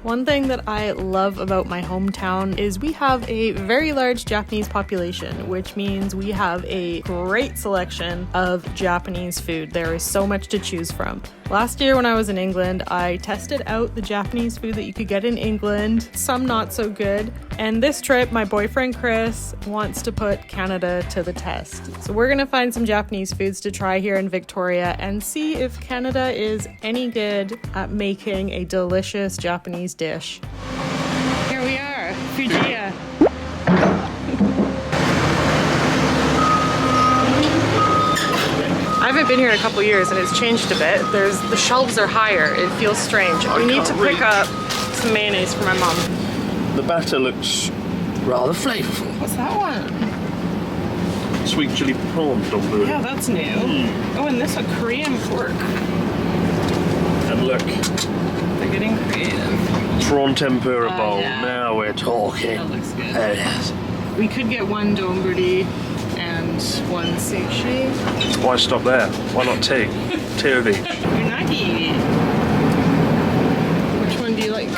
One thing that I love about my hometown is we have a very large Japanese population, which means we have a great selection of Japanese food. There is so much to choose from. Last year when I was in England, I tested out the Japanese food that you could get in England, some not so good. And this trip, my boyfriend Chris wants to put Canada to the test. So we're gonna find some Japanese foods to try here in Victoria and see if Canada is any good at making a delicious Japanese dish. Here we are, Fujiya. I haven't been here in a couple years and it's changed a bit. The shelves are higher. It feels strange. We need to pick up some mayonnaise for my mom. The batter looks rather flavourful. What's that one? Sweet chili prawn donburi. Yeah, that's new. Oh, and this a Korean pork. And look, They're getting creative. prawn tempura bowl. Yeah. Now we're talking. That looks good. Yes. We could get one donburi and one sushi. Why stop there? Why not two? Two of each. Unagi. Which one do you like?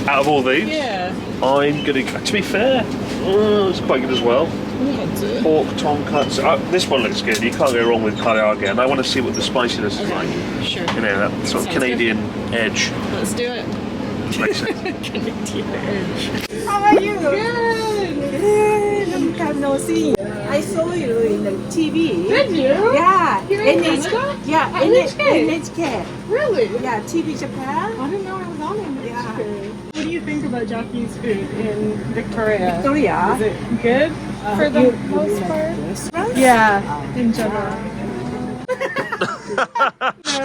Out of all these, Yeah. I'm gonna. To be fair, it's quite good as well. What's it? Pork tonkatsu. This one looks good. You can't go wrong with karaage, and I want to see what the spiciness is like. Sure. You know, that sort of Sounds Canadian edge. Let's do it. Makes it. Canadian edge. How are you? Good. Long time no see. I saw you in the TV. Did you? Yeah. Here in NHK. Canada? Yeah, NHK? NHK. Really? Yeah, TV Japan. I didn't know I was on NHK. Yeah. What do you think about Japanese food in Victoria? Victoria. Is it good for the most part? Yeah, in general.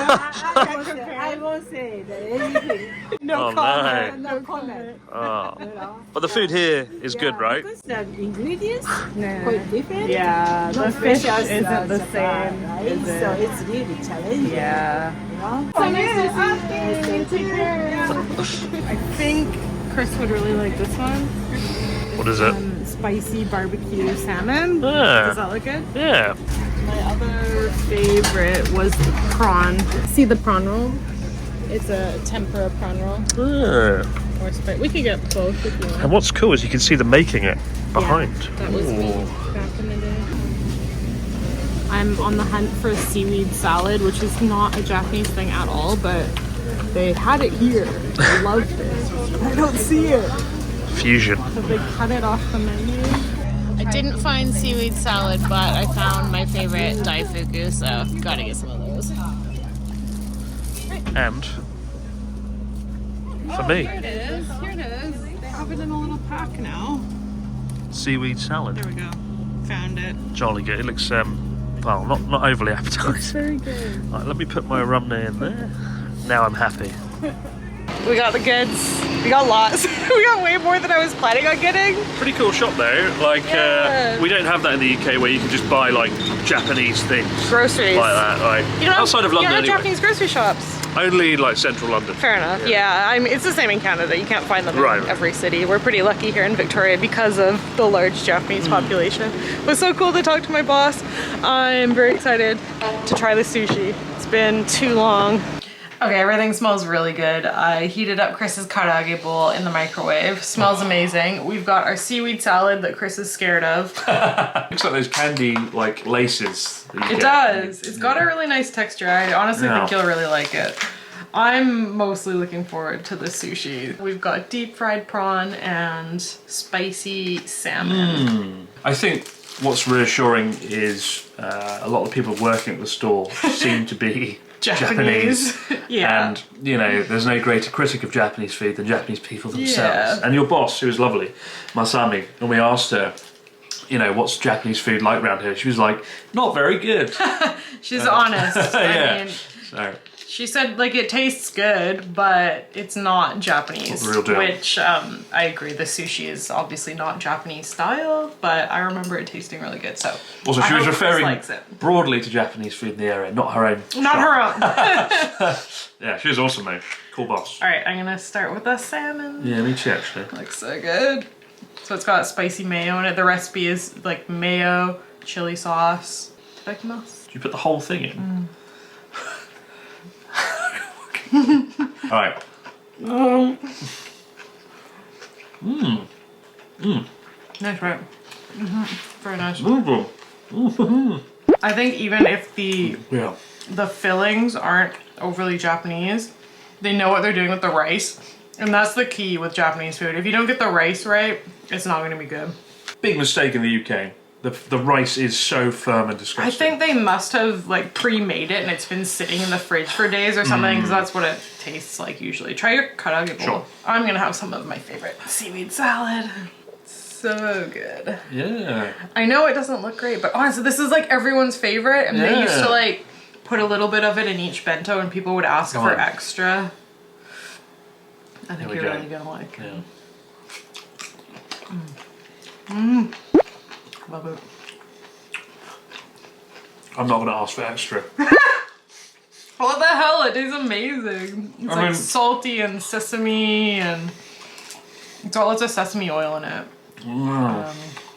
I won't say that anything. No Oh, comment. No comment. Oh. You know? But the food here is good, right? Because the ingredients Nah. quite different. Yeah, the Not fish fresh as, isn't the Japan, same, right? is it? So it's really challenging. Yeah. You know? So nice to see you. I think Chris would really like this one. What is it? Spicy barbecue salmon. Yeah. Does that look good? Yeah. My other favorite was the prawn. See the prawn roll? It's a tempura prawn roll. Yeah. Or we could get both if you want. And what's cool is you can see them making it behind. That was me Ooh. back in the day. I'm on the hunt for seaweed salad, which is not a Japanese thing at all, but they had it here. I loved it. I don't see it. Fusion. So they cut it off the menu. I didn't find seaweed salad, but I found my favorite daifuku, so gotta get some of those. And for me, Here it is. Here it is. They have it in a little pack now. seaweed salad. There we go. Found it. Jolly good. It looks well, not overly appetizing. Very good. Right, let me put my ramen in there. Now I'm happy. We got the goods. We got lots. We got way more than I was planning on getting. Pretty cool shop though. Like Yeah. we don't have that in the UK where you can just buy like Japanese things Groceries. like that. Like You don't outside have, of London, you don't have anyway. Japanese grocery shops. Only like central London. Fair enough. Yeah, I mean it's the same in Canada. You can't find them Right. in every city. We're pretty lucky here in Victoria because of the large Japanese population. It was so cool to talk to my boss. I'm very excited to try the sushi. It's been too long. Okay, everything smells really good. I heated up Chris's karaage bowl in the microwave. Smells amazing. We've got our seaweed salad that Chris is scared of. Looks like those candy like laces. that you It get. does. It's got a really nice texture. I honestly Yeah. think you'll really like it. I'm mostly looking forward to the sushi. We've got deep fried prawn and spicy salmon. I think what's reassuring is a lot of people working at the store seem to be Japanese. Yeah. And, you know, there's no greater critic of Japanese food than Japanese people themselves. Yeah. And your boss, who was lovely, Masami, when we asked her, you know, what's Japanese food like around here? She was like, not very good. She's honest. Yeah. I mean, So, she said like it tastes good, but it's not Japanese. Not the real deal. Which I agree. The sushi is obviously not Japanese style, but I remember it tasting really good. So also, she I was hope Chris referring likes it. broadly to Japanese food in the area, not her own. Not shop. her own. Yeah, she was awesome, though. Cool boss. All right, I'm gonna start with the salmon. Yeah, me too, actually. Looks so good. So it's got spicy mayo in it. The recipe is like mayo, chili sauce. Itadakimasu. Did you put the whole thing in? Alright, Nice, right? Very nice. Mm-hmm. I think even if the Yeah. fillings aren't overly Japanese, they know what they're doing with the rice. And that's the key with Japanese food. If you don't get the rice right, it's not going to be good. Big mistake in the UK. The rice is so firm and disgusting. I think they must have like pre-made it and it's been sitting in the fridge for days or something, because that's what it tastes like usually. Try your karaage bowl. Sure. I'm going to have some of my favorite seaweed salad. So good. Yeah. I know it doesn't look great, but honestly, this is like everyone's favorite, and they used to like put a little bit of it in each bento, and people would ask for extra. I think you're really gonna like it. Yeah. Love it. I'm not gonna ask for extra. What the hell? It tastes amazing. It's like salty and sesame, and it's all lots of sesame oil in it.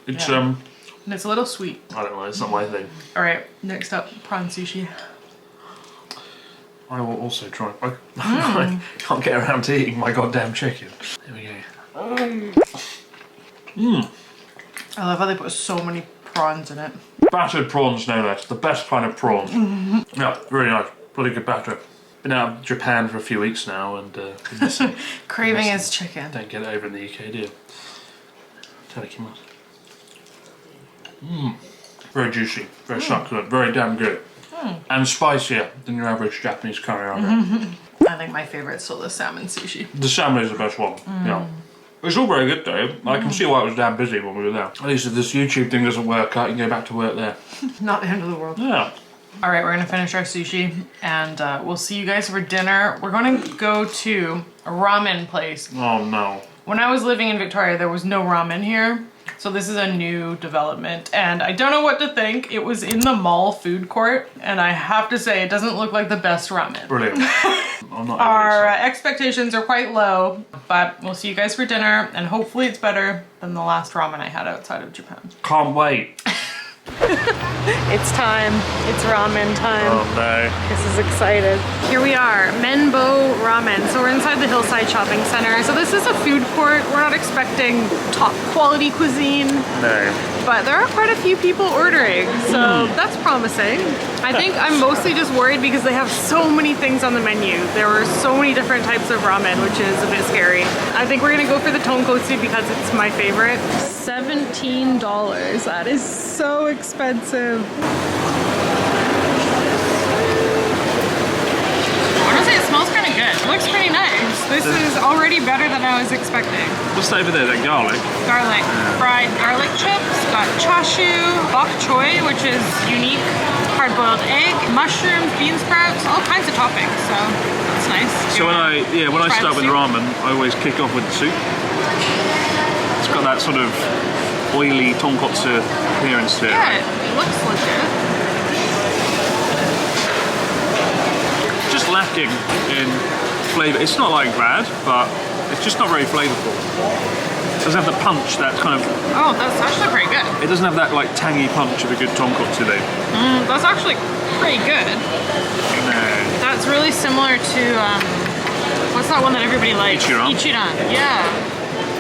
It's and it's a little sweet. I don't know, it's not my thing. All right, next up, prawn sushi. I will also try. I can't get around to eating my goddamn chicken. There we go. I love how they put so many prawns in it. Battered prawns, no less. The best kind of prawn. Yeah, really nice. Really good batter. Been out of Japan for a few weeks now and craving his chicken. Don't get it over in the UK, do you? Tadakimasu. Very juicy, very succulent, very damn good. And spicier than your average Japanese curry, I think my favorite's still the salmon sushi. The salmon is the best one, yeah. It's all very good though. I can see why it was damn busy when we were there. At least if this YouTube thing doesn't work, I can go back to work there. Not the end of the world. Yeah. All right, we're gonna finish our sushi and we'll see you guys for dinner. We're gonna go to a ramen place. Oh no. When I was living in Victoria, there was no ramen here. So this is a new development and I don't know what to think. It was in the mall food court and I have to say it doesn't look like the best ramen. Brilliant. I'm not Our expectations are quite low, but we'll see you guys for dinner and hopefully it's better than the last ramen I had outside of Japan. Can't wait. It's time. It's ramen time. Oh no. This is excited. Here we are, Menbo Ramen. So we're inside the Hillside Shopping Center. So this is a food court. We're not expecting top quality cuisine. No. But there are quite a few people ordering, so that's promising. I think I'm mostly just worried because they have so many things on the menu. There were so many different types of ramen, which is a bit scary. I think we're gonna go for the tonkotsu because it's my favorite. $17, that is so expensive. Honestly, it smells kind of good. It looks pretty nice. This is already better than I was expecting. What's over there? That garlic? Garlic. Fried garlic chips. Got chashu, bok choy, which is unique. Hard-boiled egg, mushrooms, bean sprouts, all kinds of toppings. So that's nice. So when I start with ramen, I always kick off with the soup. It's got that sort of oily tonkotsu appearance to it. Yeah, it looks legit. Just lacking in flavour. It's not like bad, but it's just not very flavourful. It doesn't have the punch that kind of... Oh, that's actually pretty good. It doesn't have that like tangy punch of a good tonkotsu though. That's actually pretty good. No. That's really similar to, what's that one that everybody likes? Ichiran. Ichiran, yeah.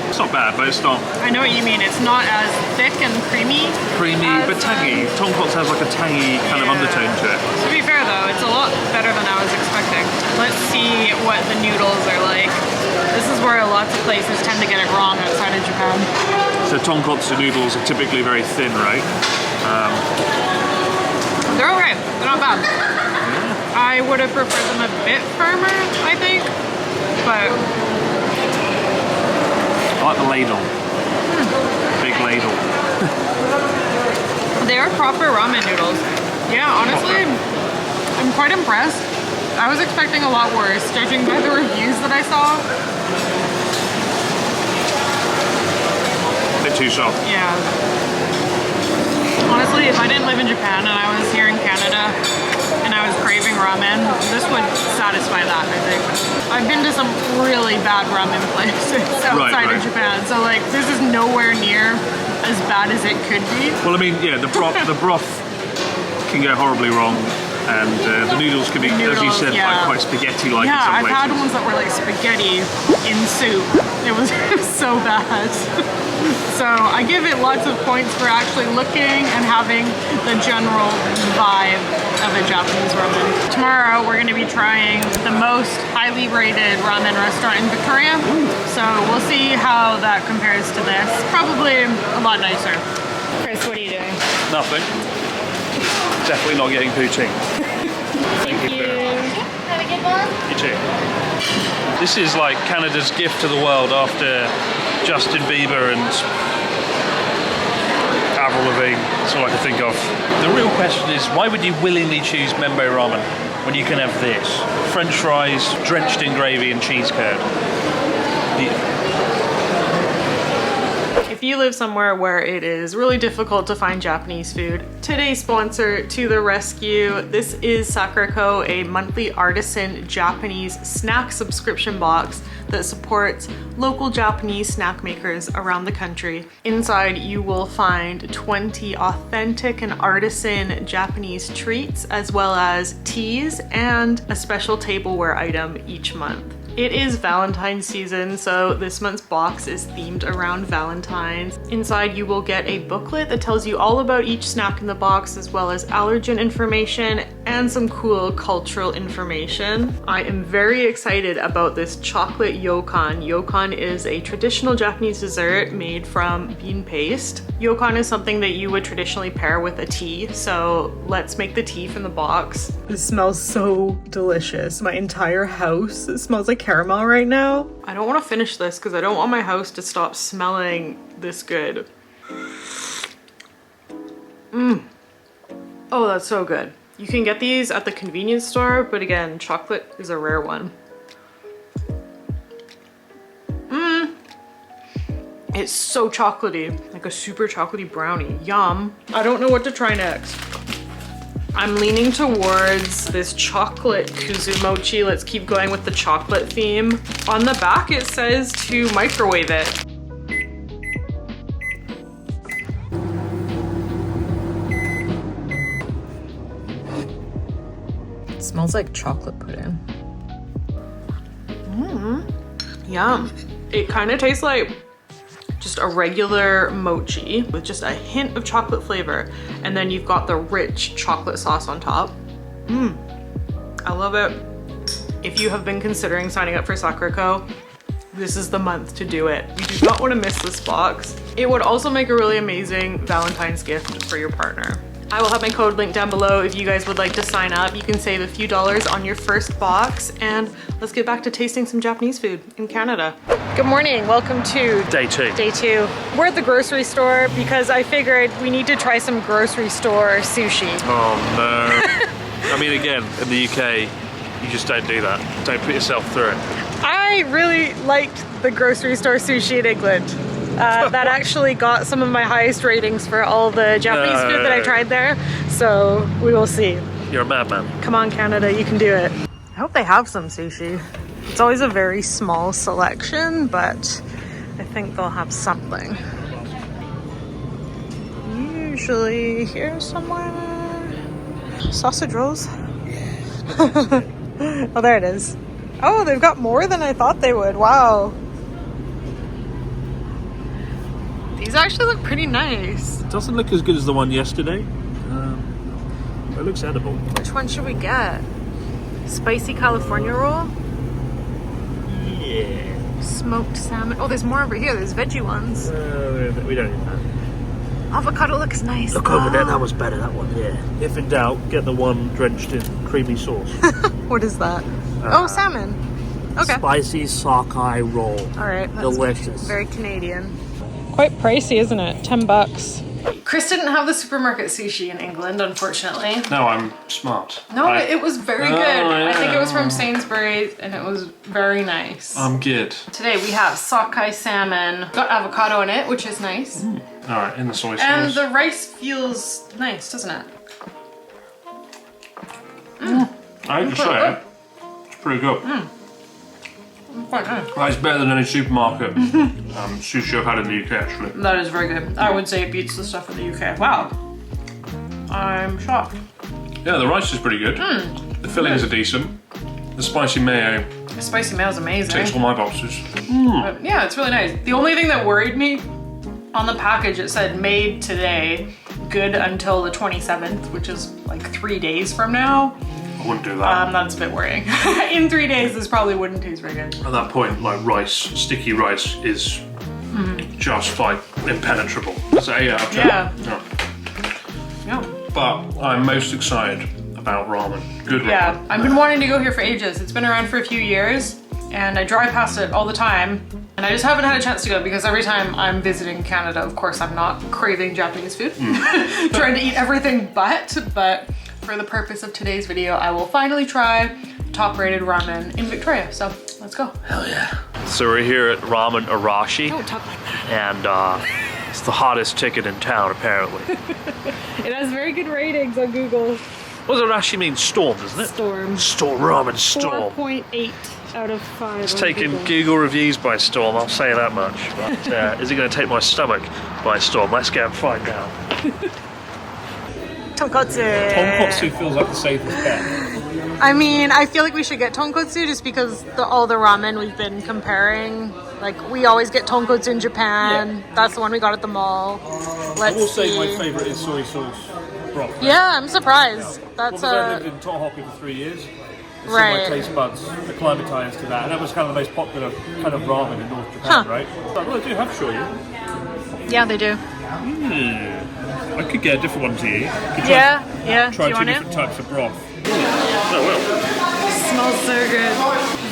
It's not bad, but it's not... I know what you mean. It's not as thick and creamy. Creamy, but tangy. Tonkotsu has like a tangy kind of undertone to it. To be fair though, it's a lot better than I was expecting. Let's see what the noodles are like. This is where lots of places tend to get it wrong outside of Japan. So tonkotsu noodles are typically very thin, right? They're alright. They're not bad. I would have preferred them a bit firmer, I think. But... I like the ladle. Big ladle. They are proper ramen noodles. Yeah, honestly, I'm quite impressed. I was expecting a lot worse, judging by the reviews that I saw. A bit too soft. Yeah. Honestly, if I didn't live in Japan and I was here in Canada and I was craving ramen, this would satisfy that, I think. I've been to some really bad ramen places outside of Japan, so like this is nowhere near as bad as it could be. Well, I mean, yeah, the broth can go horribly wrong. And the noodles can be, as you said, like quite spaghetti-like in some I've places. had ones that were like spaghetti in soup. It was so bad. So I give it lots of points for actually looking and having the general vibe of a Japanese ramen. Tomorrow we're going to be trying the most highly rated ramen restaurant in Victoria. So we'll see how that compares to this. Probably a lot nicer. Chris, what are you doing? Nothing. Definitely not getting poutine. Thank you. Have a good one. You too. This is like Canada's gift to the world after Justin Bieber and Avril Lavigne. That's all I can think of. The real question is, why would you willingly choose Membo ramen when you can have this? French fries drenched in gravy and cheese curd. If you live somewhere where it is really difficult to find Japanese food, today's sponsor to the rescue. This is Sakurako, a monthly artisan Japanese snack subscription box that supports local Japanese snack makers around the country. Inside you will find 20 authentic and artisan Japanese treats, as well as teas and a special tableware item each month. It is Valentine's season, so this month's box is themed around Valentine's. Inside you will get a booklet that tells you all about each snack in the box, as well as allergen information and some cool cultural information. I am very excited about this chocolate yokan. Yokan is a traditional Japanese dessert made from bean paste. Yokan is something that you would traditionally pair with a tea, so let's make the tea from the box. This smells so delicious. My entire house smells like caramel right now. I don't want to finish this because I don't want my house to stop smelling this good. Oh, that's so good. You can get these at the convenience store, but again, chocolate is a rare one. It's so chocolatey, like a super chocolatey brownie. Yum. I don't know what to try next. I'm leaning towards this chocolate kuzu mochi. Let's keep going with the chocolate theme. On the back it says to microwave it. It smells like chocolate pudding. Yum. It kind of tastes like just a regular mochi with just a hint of chocolate flavor, and then you've got the rich chocolate sauce on top. I love it. If you have been considering signing up for Sakurako, this is the month to do it. You do not want to miss this box. It would also make a really amazing Valentine's gift for your partner. I will have my code linked down below if you guys would like to sign up. You can save a few dollars on your first box, and let's get back to tasting some Japanese food in Canada. Good morning, welcome to Day two. Day two. We're at the grocery store because I figured we need to try some grocery store sushi. Oh no. I mean, again, in the UK, you just don't do that. Don't put yourself through it. I really liked the grocery store sushi in England. That actually got some of my highest ratings for all the Japanese food that I tried there. So we will see. You're a madman. Come on, Canada, you can do it. I hope they have some sushi. It's always a very small selection, but I think they'll have something. Usually here somewhere. Sausage rolls. Oh, there it is. Oh, they've got more than I thought they would. Wow. These actually look pretty nice. It doesn't look as good as the one yesterday. But it looks edible. Which one should we get? Spicy California roll? Yeah. Smoked salmon. Oh, there's more over here. There's veggie ones. We don't need that. Avocado looks nice. Look over there, that was better, that one, yeah. If in doubt, get the one drenched in creamy sauce. What is that? Oh, salmon. Okay. Spicy sockeye roll. All right. That's Delicious. very Canadian. Quite pricey, isn't it? $10. Chris didn't have the supermarket sushi in England, unfortunately. No, I'm smart. No, it was very good. I think it was from Yeah. Sainsbury's, and it was very nice. I'm good. Today we have sockeye salmon. Got avocado in it, which is nice. All right, in the soy sauce. And the rice feels nice, doesn't it? I have to say it. It's pretty good. Quite nice. Well, it's better than any supermarket sushi I've had in the UK, actually. That is very good. I would say it beats the stuff in the UK. Wow. I'm shocked. Yeah, the rice is pretty good. The fillings are decent. The spicy mayo The spicy mayo is amazing. ticks all my boxes. But yeah, it's really nice. The only thing that worried me, on the package it said made today, good until the 27th, which is like 3 days from now. I wouldn't do that. That's a bit worrying. In 3 days, this probably wouldn't taste very good. At that point, like rice, sticky rice is just like impenetrable. That's an 8 out of 10. Yeah. Yeah. But I'm most excited about ramen. Good ramen. Yeah, I've been wanting to go here for ages. It's been around for a few years, and I drive past it all the time, and I just haven't had a chance to go because every time I'm visiting Canada, of course, I'm not craving Japanese food, trying to eat everything but for the purpose of today's video, I will finally try top-rated ramen in Victoria. So let's go. Hell yeah. So we're here at Ramen Arashi. Don't talk like that. And it's the hottest ticket in town, apparently. It has very good ratings on Google. What does Arashi mean? Storm, doesn't it? Storm. Storm, ramen storm. 4.8 out of 5. It's taken Google reviews by storm, I'll say that much. But is it going to take my stomach by storm? Let's go and find out. Tonkotsu. Tonkotsu feels like the safest bet. I mean, I feel like we should get tonkotsu just because all the ramen we've been comparing. Like, we always get tonkotsu in Japan. Yeah. That's the one we got at the mall. I will say my favourite is soy sauce broth. Yeah, I'm surprised. That's I've lived in Tohoku for 3 years. So right. my taste buds acclimatised to that. And that was kind of the most popular kind of ramen in North Japan, right? But well, they do have shoyu. Yeah, they do. I could get a different one to you. Yeah. Try Do you two want different types of broth. Oh, well. Smells so good.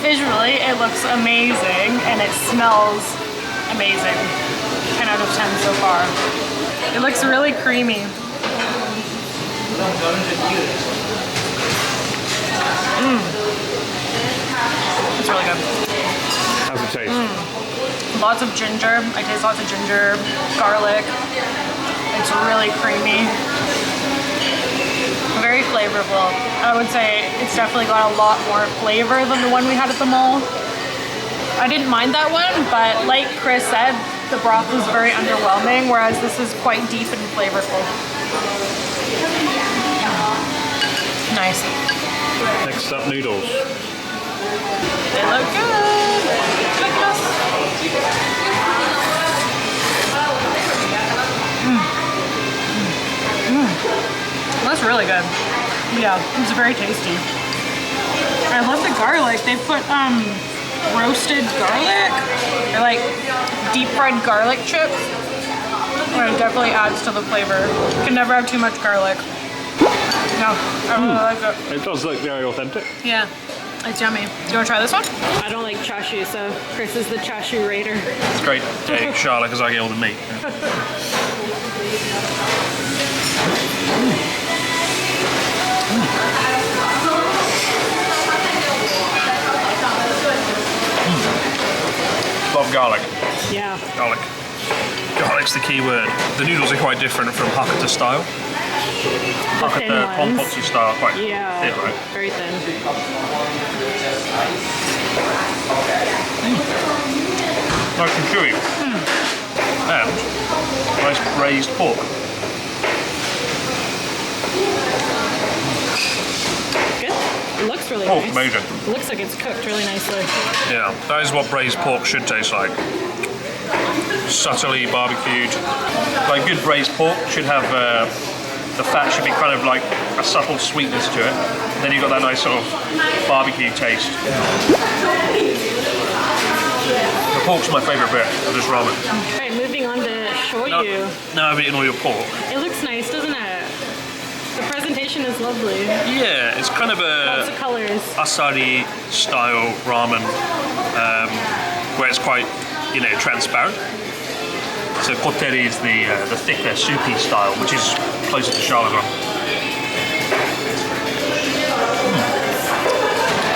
Visually, it looks amazing, and it smells amazing. 10 out of 10 so far. It looks really creamy. It's really good. How's it taste? Lots of ginger. I taste lots of ginger, garlic. It's really creamy. Very flavorful. I would say it's definitely got a lot more flavor than the one we had at the mall. I didn't mind that one, but like Chris said, the broth was very underwhelming, whereas this is quite deep and flavorful. Nice. Next up, noodles. They look good. Look at us. That's really good. Yeah, it's very tasty. I love the garlic. They put roasted garlic, or like deep fried garlic chips. And it definitely adds to the flavor. You can never have too much garlic. No, I really like it. It does look very authentic. Yeah, it's yummy. Do you want to try this one? I don't like chashu, so Chris is the chashu raider. It's great to eat Charlotte because I get all the meat. Love garlic. Yeah. Garlic. Garlic's the key word. The noodles are quite different from Hakata style. Hakata tonkotsu style are quite thin, right? Very thin. Nice and chewy. And nice braised pork. Good. It looks really Oh, nice. amazing. It looks like it's cooked really nicely. Yeah, that is what braised pork should taste like. Subtly barbecued. Like good braised pork should have the fat should be kind of like a subtle sweetness to it. Then you've got that nice sort of barbecue taste. The pork's my favourite bit of this ramen. Alright, moving on to shoyu. Now I've eaten all your pork. It looks nice, doesn't it? The presentation is lovely. Yeah, it's kind of Lots a of colors. asari style ramen where it's quite, transparent. So kotteri is the thicker, soupy style, which is closer to Charlotte one.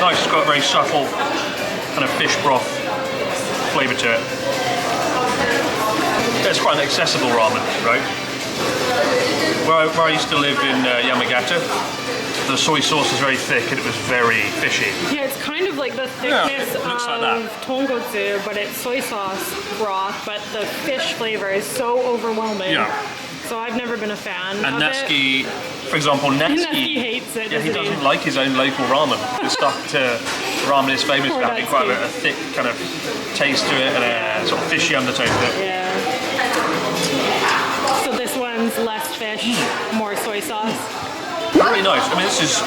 Nice, it's got a very subtle kind of fish broth flavour to it. It's quite an accessible ramen, right? Where I used to live in Yamagata, the soy sauce was very thick and it was very fishy. Yeah, it's kind of like the thickness it looks of like that. tonkotsu, but it's soy sauce broth, but the fish flavor is so overwhelming. Yeah. So I've never been a fan And of Natsuki, for example, Natsuki hates it, Yeah, he doesn't he? doesn't like his own local ramen. The stuff to ramen is famous Poor for having quite Natsuki. a thick kind of taste to it and a sort of fishy undertone to it. Yeah. So this one's less fish, more soy sauce. Really nice. I mean, this is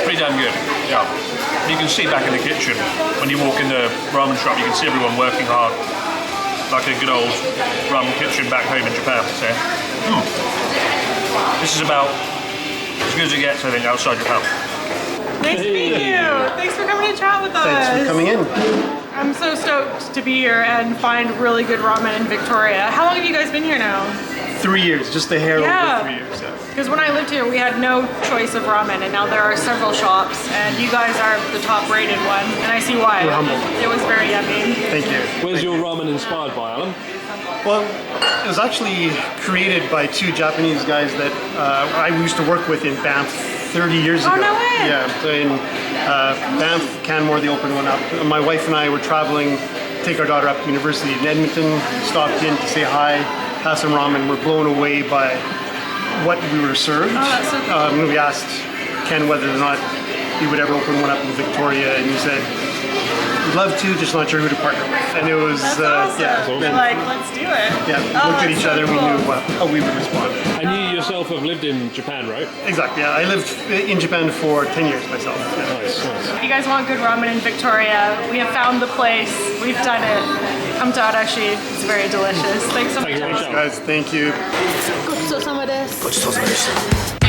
pretty damn good. Yeah. You can see back in the kitchen when you walk in the ramen shop. You can see everyone working hard, like a good old ramen kitchen back home in Japan. So, this is about as good as it gets, I think, outside Japan. Nice to meet you. Thanks for coming to chat with us. Thanks for coming in. I'm so stoked to be here and find really good ramen in Victoria. How long have you guys been here now? 3 years, just a hair Yeah. over 3 years. Yeah. Because when I lived here, we had no choice of ramen, and now there are several shops, and you guys are the top-rated one, and I see why. We're humbled. It was very yummy. Thank you. Where's your ramen inspired by, Alan? Well, it was actually created by two Japanese guys that I used to work with in Banff 30 years ago. Oh, no way. Yeah, so in Banff, Canmore, they opened one up. My wife and I were traveling, take our daughter up to university in Edmonton, stopped in to say hi, have some ramen. We're blown away by what we were served. Oh, that's so cool. We asked Ken whether or not he would ever open one up in Victoria, and he said, we'd love to, just not sure who to partner with. And it was, That's awesome. yeah. You're like, let's do it. Yeah, we Oh, looked at that's each so other and we cool. knew how we would respond. And you yourself have lived in Japan, right? Exactly, yeah. I lived in Japan for 10 years myself. Yeah. Nice, nice. If you guys want good ramen in Victoria, we have found the place. We've done it. Come to Arashi. It's very delicious. Thanks so much. Thank you very much. Guys, thank you. ごちそうさまです。ごちそうさまでした。